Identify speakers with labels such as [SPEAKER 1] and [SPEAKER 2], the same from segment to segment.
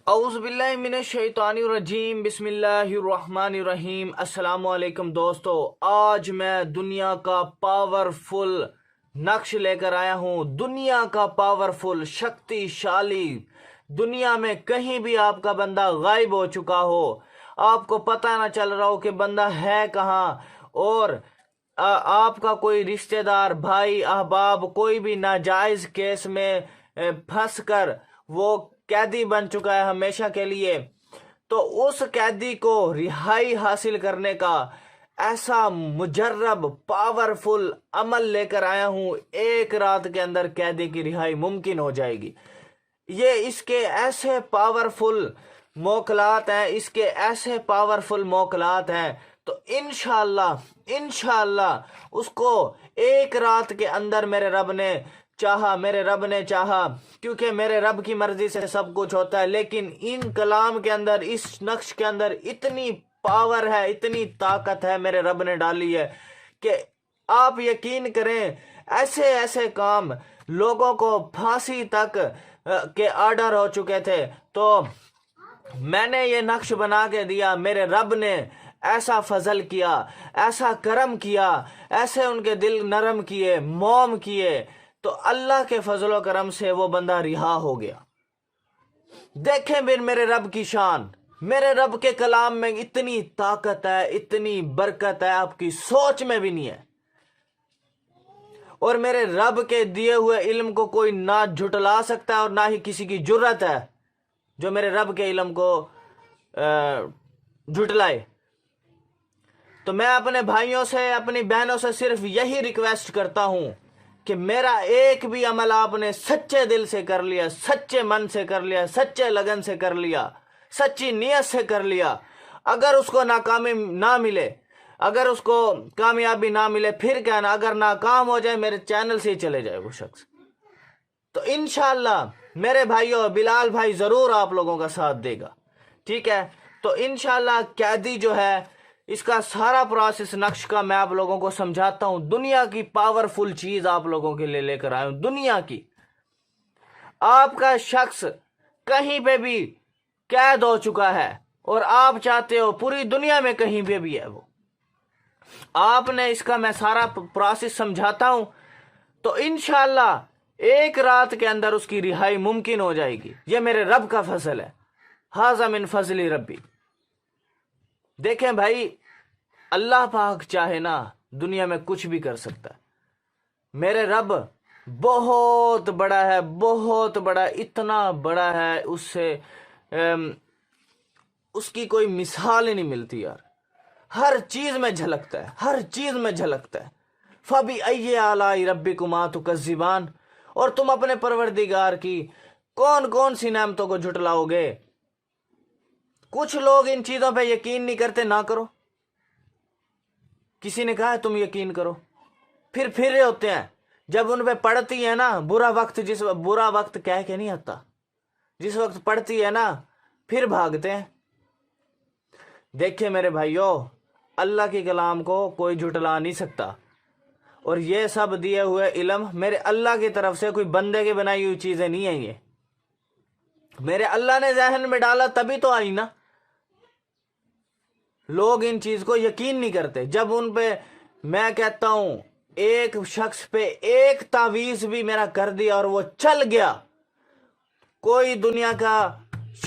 [SPEAKER 1] اعوذ باللہ من الشیطان الرجیم بسم اللہ الرحمن الرحیم۔ السلام علیکم دوستو، آج میں دنیا کا پاورفل نقش لے کر آیا ہوں۔ دنیا کا پاورفل شکتی شالی، دنیا میں کہیں بھی آپ کا بندہ غائب ہو چکا ہو، آپ کو پتہ نہ چل رہا ہو کہ بندہ ہے کہاں، اور آپ کا کوئی رشتہ دار، بھائی، احباب کوئی بھی ناجائز کیس میں پھنس کر وہ قیدی بن چکا ہے ہمیشہ کے لیے، تو اس قیدی کو رہائی حاصل کرنے کا ایسا مجرب پاورفل عمل لے کر آیا ہوں۔ ایک رات کے اندر قیدی کی رہائی ممکن ہو جائے گی۔ یہ اس کے ایسے پاورفل موکلات ہیں، اس کے ایسے پاورفل موکلات ہیں، تو انشاءاللہ اس کو ایک رات کے اندر میرے رب نے چاہا، کیونکہ میرے رب کی مرضی سے سب کچھ ہوتا ہے، لیکن ان کلام کے اندر، اس نقش کے اندر اتنی پاور ہے، اتنی طاقت ہے میرے رب نے ڈالی ہے کہ آپ یقین کریں، ایسے کام لوگوں کو پھانسی تک کے آرڈر ہو چکے تھے، تو میں نے یہ نقش بنا کے دیا، میرے رب نے ایسا فضل کیا، ایسا کرم کیا، ایسے ان کے دل نرم کیے، موم کیے، تو اللہ کے فضل و کرم سے وہ بندہ رہا ہو گیا۔ دیکھیں پھر میرے رب کی شان، میرے رب کے کلام میں اتنی طاقت ہے، اتنی برکت ہے، آپ کی سوچ میں بھی نہیں ہے، اور میرے رب کے دیے ہوئے علم کو کوئی نہ جھٹلا سکتا ہے، اور نہ ہی کسی کی جرت ہے جو میرے رب کے علم کو جھٹلائے۔ تو میں اپنے بھائیوں سے، اپنی بہنوں سے صرف یہی ریکویسٹ کرتا ہوں کہ میرا ایک بھی عمل آپ نے سچے دل سے کر لیا، سچے من سے کر لیا، سچے لگن سے کر لیا، سچی نیت سے کر لیا، اگر اس کو ناکامی نہ ملے، اگر اس کو کامیابی نہ ملے، پھر کیا نا، اگر ناکام ہو جائے میرے چینل سے ہی چلے جائے وہ شخص، تو انشاءاللہ میرے بھائیوں، بلال بھائی ضرور آپ لوگوں کا ساتھ دے گا، ٹھیک ہے؟ تو انشاءاللہ قیدی جو ہے، اس کا سارا پروسیس نقش کا میں آپ لوگوں کو سمجھاتا ہوں۔ دنیا کی پاورفل چیز آپ لوگوں کے لیے لے کر آیا ہوں، دنیا کی۔ آپ کا شخص کہیں پہ بھی قید ہو چکا ہے، اور آپ چاہتے ہو پوری دنیا میں کہیں پہ بھی ہے وہ، آپ نے اس کا میں سارا پروسیس سمجھاتا ہوں، تو انشاءاللہ ایک رات کے اندر اس کی رہائی ممکن ہو جائے گی۔ یہ میرے رب کا فضل ہے، ھذا من فضل ربی۔ دیکھیں بھائی، اللہ پاک چاہے نا دنیا میں کچھ بھی کر سکتا ہے۔ میرے رب بہت بڑا ہے، بہت بڑا، اتنا بڑا ہے، اس سے اس کی کوئی مثال ہی نہیں ملتی یار۔ ہر چیز میں جھلکتا ہے، ہر چیز میں جھلکتا ہے۔ فَبِأَيِّ آلَاءِ رَبِّكُمَا تُكَذِّبَانِ، اور تم اپنے پروردگار کی کون سی نعمتوں کو جھٹلاؤ گے؟ کچھ لوگ ان چیزوں پہ یقین نہیں کرتے، نہ کرو۔ کسی نے کہا ہے تم یقین کرو، پھر رہے ہوتے ہیں، جب ان پہ پڑتی ہے نا برا وقت کہہ کے نہیں آتا، جس وقت پڑتی ہے نا پھر بھاگتے ہیں۔ دیکھیں میرے بھائیوں، اللہ کے کلام کو کوئی جھٹلا نہیں سکتا، اور یہ سب دیے ہوئے علم میرے اللہ کی طرف سے، کوئی بندے کی بنائی ہوئی چیزیں نہیں ہیں، یہ میرے اللہ نے ذہن میں ڈالا تبھی تو آئی نا۔ لوگ ان چیز کو یقین نہیں کرتے، جب ان پہ میں کہتا ہوں ایک شخص پہ ایک تعویذ بھی میرا کر دیا اور وہ چل گیا، کوئی دنیا کا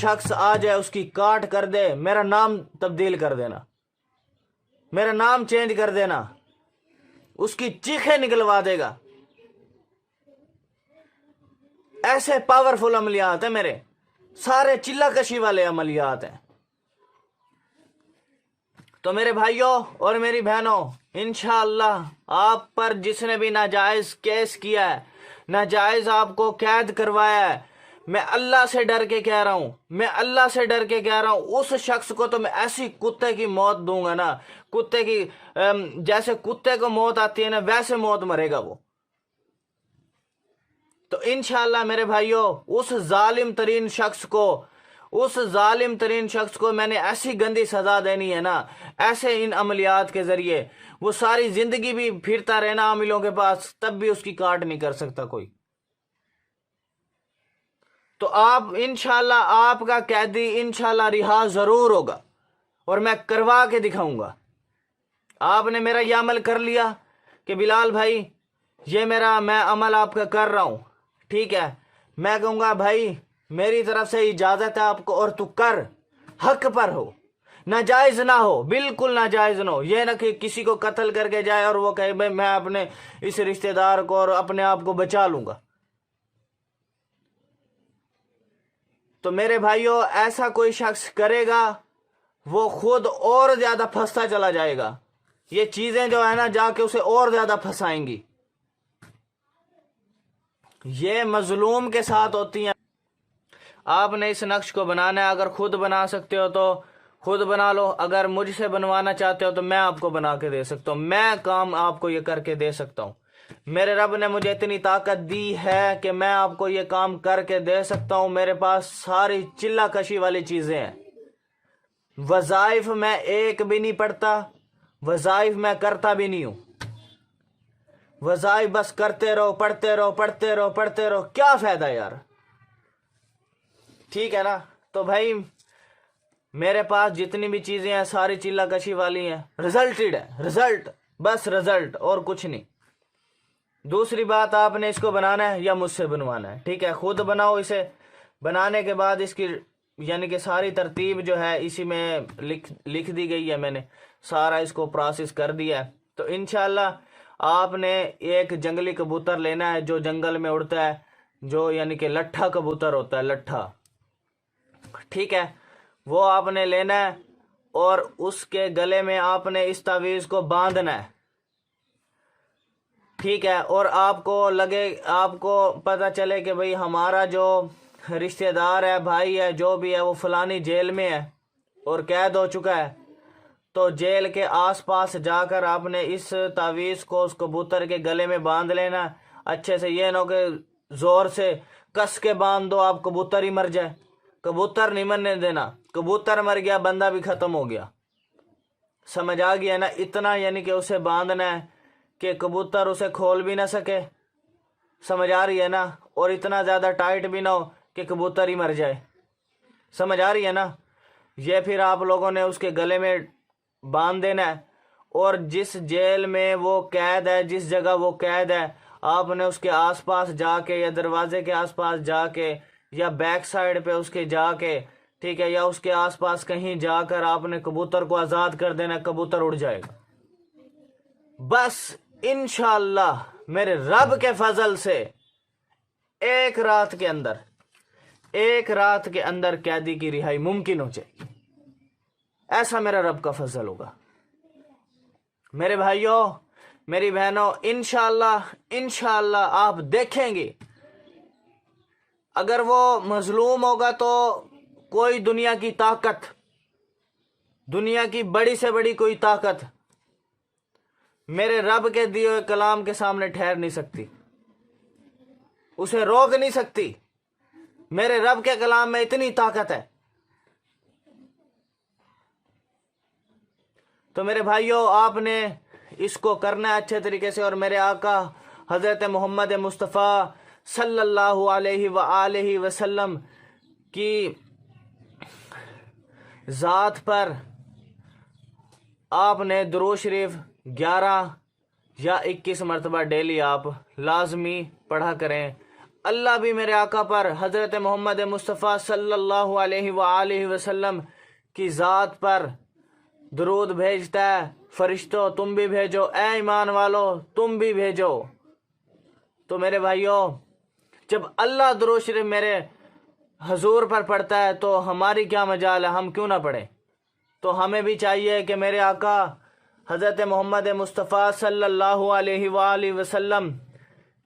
[SPEAKER 1] شخص آ جائے اس کی کاٹ کر دے، میرا نام تبدیل کر دینا، میرا نام چینج کر دینا، اس کی چیخیں نکلوا دے گا۔ ایسے پاورفل عملیات ہیں میرے، سارے چلہ کشی والے عملیات ہیں۔ تو میرے بھائیوں اور میری بہنوں، انشاءاللہ آپ پر جس نے بھی ناجائز کیس کیا ہے، ناجائز آپ کو قید کروایا ہے، میں اللہ سے ڈر کے کہہ رہا ہوں، اس شخص کو تو میں ایسی کتے کی موت دوں گا نا، کتے کی جیسے کتے کو موت آتی ہے نا ویسے موت مرے گا وہ۔ تو انشاءاللہ میرے بھائیوں، اس ظالم ترین شخص کو میں نے ایسی گندی سزا دینی ہے نا، ایسے ان عملیات کے ذریعے وہ ساری زندگی بھی پھرتا رہنا عاملوں کے پاس، تب بھی اس کی کاٹ نہیں کر سکتا کوئی۔ تو آپ انشاءاللہ آپ کا قیدی انشاءاللہ رہا ضرور ہوگا، اور میں کروا کے دکھاؤں گا۔ آپ نے میرا یہ عمل کر لیا کہ بلال بھائی یہ میں عمل آپ کا کر رہا ہوں، ٹھیک ہے، میں کہوں گا بھائی میری طرف سے اجازت ہے آپ کو، اور تو کر، حق پر ہو، ناجائز نہ ہو، بالکل ناجائز نہ ہو۔ یہ نہ کہ کسی کو قتل کر کے جائے اور وہ کہے بھائی میں اپنے اس رشتہ دار کو اور اپنے آپ کو بچا لوں گا۔ تو میرے بھائیوں ایسا کوئی شخص کرے گا وہ خود اور زیادہ پھنستا چلا جائے گا، یہ چیزیں جو ہے نا جا کے اسے اور زیادہ پھنسائیں گی، یہ مظلوم کے ساتھ ہوتی ہیں۔ آپ نے اس نقش کو بنانا ہے، اگر خود بنا سکتے ہو تو خود بنا لو، اگر مجھ سے بنوانا چاہتے ہو تو میں آپ کو بنا کے دے سکتا ہوں، میں کام آپ کو یہ کر کے دے سکتا ہوں۔ میرے رب نے مجھے اتنی طاقت دی ہے کہ میں آپ کو یہ کام کر کے دے سکتا ہوں، میرے پاس ساری چلہ کشی والی چیزیں ہیں۔ وظائف میں ایک بھی نہیں پڑھتا، وظائف میں کرتا بھی نہیں ہوں، وظائف بس کرتے رہو، پڑھتے رہو، پڑھتے رہو، پڑھتے رہو، کیا فائدہ یار، ٹھیک ہے نا۔ تو بھائی میرے پاس جتنی بھی چیزیں ہیں ساری چلہ کشی والی ہیں، رزلٹڈ ہے، رزلٹ، بس رزلٹ اور کچھ نہیں۔ دوسری بات آپ نے اس کو بنانا ہے یا مجھ سے بنوانا ہے، ٹھیک ہے، خود بناؤ۔ اسے بنانے کے بعد اس کی یعنی کہ ساری ترتیب جو ہے اسی میں لکھ دی گئی ہے، میں نے سارا اس کو پروسیس کر دیا ہے۔ تو انشاءاللہ آپ نے ایک جنگلی کبوتر لینا ہے جو جنگل میں اڑتا ہے، جو یعنی کہ لٹھا کبوتر ہوتا ہے، لٹھا، ٹھیک ہے، وہ آپ نے لینا ہے، اور اس کے گلے میں آپ نے اس تعویذ کو باندھنا ہے، ٹھیک ہے۔ اور آپ کو پتہ چلے کہ بھئی ہمارا جو رشتہ دار ہے، بھائی ہے، جو بھی ہے، وہ فلانی جیل میں ہے اور قید ہو چکا ہے، تو جیل کے آس پاس جا کر آپ نے اس تعویذ کو اس کبوتر کے گلے میں باندھ لینا اچھے سے، یہ نہ ہو کہ زور سے کس کے باندھ دو آپ کبوتر ہی مر جائے، کبوتر نہیں مرنے دینا، کبوتر مر گیا بندہ بھی ختم ہو گیا، سمجھ آ گیا نا۔ اتنا یعنی کہ اسے باندھنا ہے کہ کبوتر اسے کھول بھی نہ سکے، سمجھ آ رہی ہے نا، اور اتنا زیادہ ٹائٹ بھی نہ ہو کہ کبوتر ہی مر جائے، سمجھ آ رہی ہے نا۔ یہ پھر آپ لوگوں نے اس کے گلے میں باندھ دینا ہے، اور جس جیل میں وہ قید ہے، جس جگہ وہ قید ہے، آپ نے اس کے آس پاس جا کے یا دروازے کے آس پاس جا کے یا بیک سائڈ پہ اس کے جا کے، ٹھیک ہے، یا اس کے آس پاس کہیں جا کر آپ نے کبوتر کو آزاد کر دینا، کبوتر اڑ جائے گا۔ بس انشاءاللہ میرے رب کے فضل سے ایک رات کے اندر قیدی کی رہائی ممکن ہو جائے گی، ایسا میرا رب کا فضل ہوگا۔ میرے بھائیوں، میری بہنوں، انشاءاللہ آپ دیکھیں گے، اگر وہ مظلوم ہوگا تو کوئی دنیا کی طاقت، دنیا کی بڑی سے بڑی کوئی طاقت میرے رب کے دیے ہوئے کلام کے سامنے ٹھہر نہیں سکتی، اسے روک نہیں سکتی۔ میرے رب کے کلام میں اتنی طاقت ہے۔ تو میرے بھائیوں آپ نے اس کو کرنا ہے اچھے طریقے سے، اور میرے آقا حضرت محمد مصطفیٰ صلی اللہ علیہ وآلہ وسلم کی ذات پر آپ نے درود شریف 11 یا 21 مرتبہ ڈیلی آپ لازمی پڑھا کریں۔ اللہ بھی میرے آقا پر حضرت محمد مصطفیٰ صلی اللہ علیہ وآلہ وسلم کی ذات پر درود بھیجتا ہے۔ فرشتوں تم بھی بھیجو، اے ایمان والو تم بھی بھیجو۔ تو میرے بھائیوں جب اللہ درود شریف میرے حضور پر پڑھتا ہے تو ہماری کیا مجال ہے، ہم کیوں نہ پڑھیں۔ تو ہمیں بھی چاہیے کہ میرے آقا حضرت محمد مصطفیٰ صلی اللہ علیہ وآلہ وسلم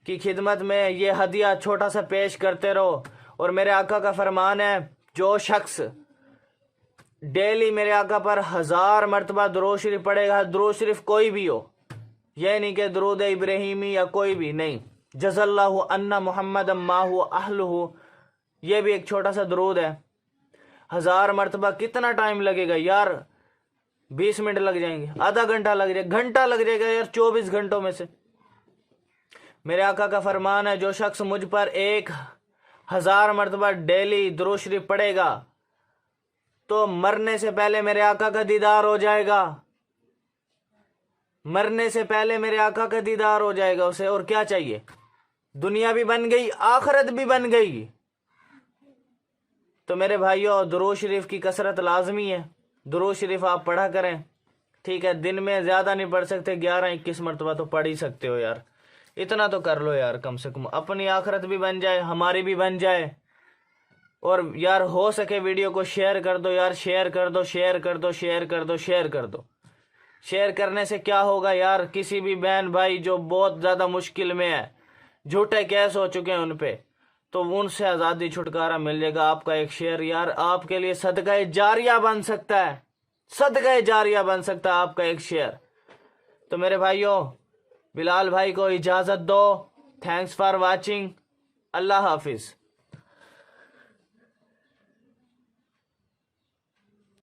[SPEAKER 1] کی خدمت میں یہ ہدیہ چھوٹا سا پیش کرتے رہو۔ اور میرے آقا کا فرمان ہے جو شخص ڈیلی میرے آقا پر 1000 مرتبہ درود شریف پڑھے گا، درود شریف کوئی بھی ہو، یہ نہیں کہ درود ابراہیمی یا کوئی بھی نہیں، جزا اللہ ان محمد ما هو اہلہ، یہ بھی ایک چھوٹا سا درود ہے۔ 1000 مرتبہ کتنا ٹائم لگے گا یار، 20 منٹ لگ جائیں گے، آدھا گھنٹہ لگ جائے گا، گھنٹہ لگ جائے گا یار 24 گھنٹوں میں سے۔ میرے آقا کا فرمان ہے جو شخص مجھ پر ایک 1000 مرتبہ ڈیلی درود شریف پڑھے گا تو مرنے سے پہلے میرے آقا کا دیدار ہو جائے گا. مرنے سے پہلے میرے آقا کا دیدار ہو جائے گا اسے. اور کیا چاہیے؟ دنیا بھی بن گئی، آخرت بھی بن گئی. تو میرے بھائیوں، درود شریف کی کثرت لازمی ہے. درود شریف آپ پڑھا کریں. ٹھیک ہے، دن میں زیادہ نہیں پڑھ سکتے، 11-21 مرتبہ تو پڑھ ہی سکتے ہو یار. اتنا تو کر لو یار، کم سے کم اپنی آخرت بھی بن جائے، ہماری بھی بن جائے. اور یار ہو سکے ویڈیو کو شیئر کر دو یار، شیئر کر دو، شیئر کر دو، شیئر کر دو، شیئر کر دو. شیئر کرنے سے کیا ہوگا یار؟ کسی بھی بہن بھائی جو بہت زیادہ مشکل میں ہے، جھوٹے کیس ہو چکے ہیں ان پہ، تو ان سے آزادی چھٹکارا مل جائے گا. آپ کا ایک شیئر یار آپ کے لیے صدقہ جاریہ بن سکتا ہے. صدقہ جاریہ بن سکتا ہے آپ کا ایک شیئر. تو میرے بھائیوں، بلال بھائی کو اجازت دو. Thanks for watching. اللہ حافظ.